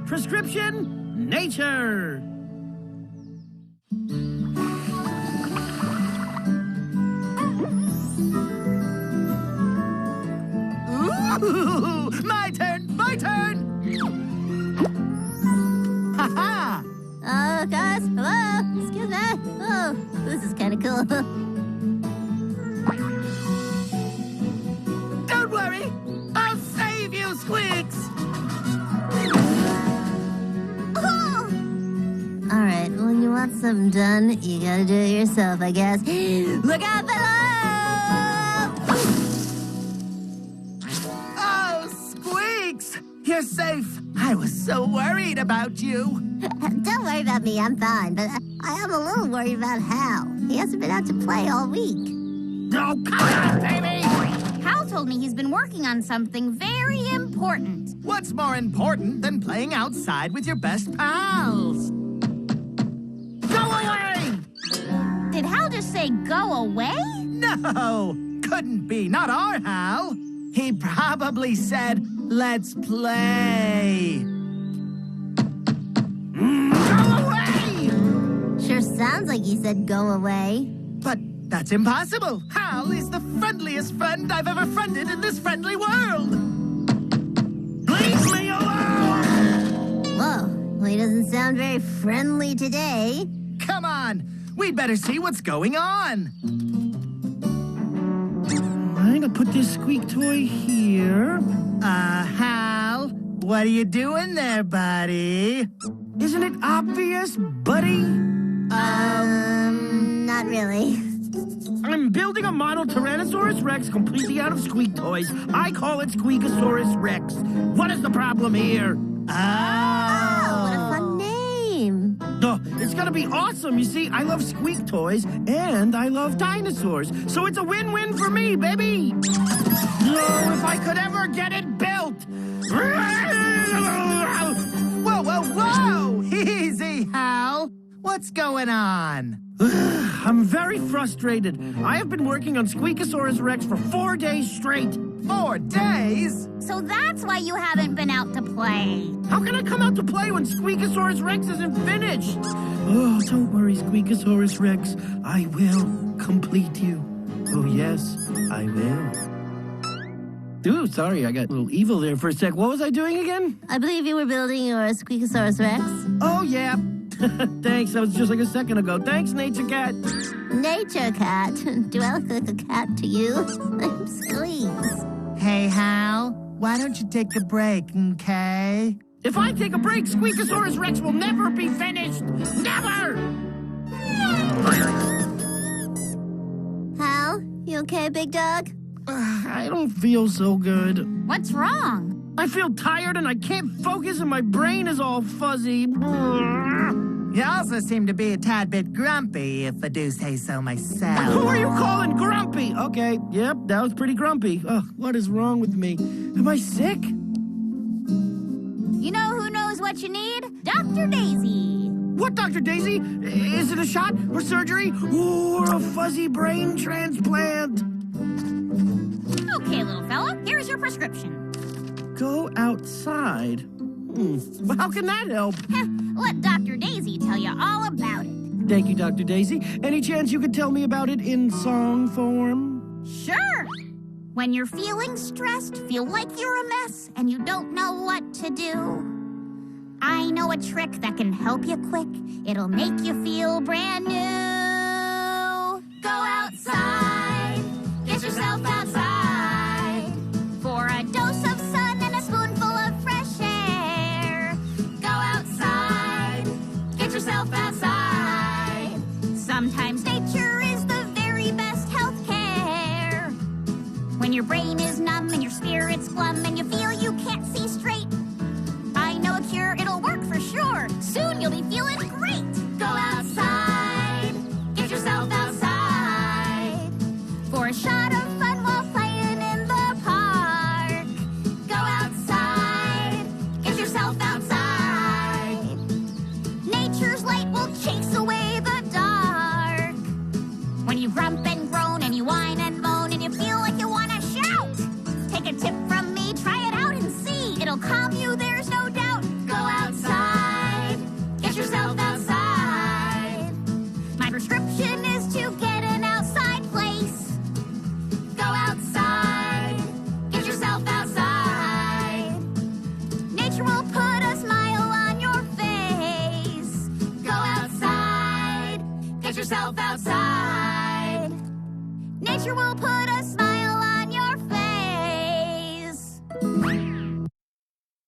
Prescription Nature. Ooh, my turn, my turn. Ha-ha. Guys, hello? Excuse me. Oh, this is kind of cool. Don't worry, I'll save you, Squeaks. Oh! All right, when you want something done, you gotta do it yourself, I guess. Look out below! Oh, Squeaks, you're safe. I was so worried about you. Don't worry about me, I'm fine, but I am a little worried about Hal. He hasn't been out to play all week. Oh, come on, baby! Hal told me he's been working on something very important. What's more important than playing outside with your best pals? Go away! Did Hal just say go away? No, couldn't be. Not our Hal. He probably said, let's play. Go away! Sure sounds like he said go away. But that's impossible. Hal is the friendliest friend I've ever friended in this friendly world. Leave me alone! Whoa, well, he doesn't sound very friendly today. Come on, we'd better see what's going on. I'm gonna put this squeak toy here. Hal, what are you doing there, buddy? Isn't it obvious, buddy? Not really. I'm building a model Tyrannosaurus Rex completely out of squeak toys. I call it Squeakosaurus Rex. What is the problem here? Oh, what a fun name. Oh, it's gonna be awesome. You see, I love squeak toys and I love dinosaurs. So it's a win-win for me, baby. Oh, if I could ever get it built. Whoa, whoa, whoa! Easy, Hal. What's going on? I'm very frustrated. I have been working on Squeakosaurus Rex for 4 days straight. 4 days? So that's why you haven't been out to play. How can I come out to play when Squeakosaurus Rex isn't finished? Oh, don't worry, Squeakosaurus Rex. I will complete you. Oh, yes, I will. Ooh, sorry, I got a little evil there for a sec. What was I doing again? I believe you were building your Squeakosaurus Rex. Oh, yeah. Thanks, that was just like a second ago. Thanks, Nature Cat. Nature Cat. Do I look like a cat to you? I'm Squeaks. Hey, Hal, why don't you take a break, okay? If I take a break, Squeakosaurus Rex will never be finished. Never! Hal, you okay, big dog? I don't feel so good. What's wrong? I feel tired and I can't focus and my brain is all fuzzy. You also seem to be a tad bit grumpy, if I do say so myself. Who are you calling grumpy? Okay, yep, that was pretty grumpy. Oh, what is wrong with me? Am I sick? You know who knows what you need? Dr. Daisy. What, Dr. Daisy? Is it a shot or surgery or a fuzzy brain transplant? Okay, little fella, here's your prescription. Go outside? Well, how can that help? Let Dr. Daisy tell you all about it. Thank you, Dr. Daisy. Any chance you could tell me about it in song form? Sure. When you're feeling stressed, feel like you're a mess, and you don't know what to do, I know a trick that can help you quick. It'll make you feel brand new. Go outside. Get yourself outside. For a dose of sun and a spoonful of fresh air. Go outside. Get yourself outside. Sometimes nature is the very best health care. When your brain is numb and your spirit's glum and you feel you can't see straight, I know a cure, it'll work for sure. Soon you'll be feeling great. Go outside. Get yourself outside. For a shot of fun while playing in the park. Go outside. Get yourself outside. Nature's light will chase away the dark. When you grump and groan and you whine and moan and you feel like you want to shout, take a tip from me, try it out and see. It'll calm you, there's no doubt. Go outside. prescription is to get an outside place. Go outside, get yourself outside. Nature will put a smile on your face. Go outside, get yourself outside. Nature will put a smile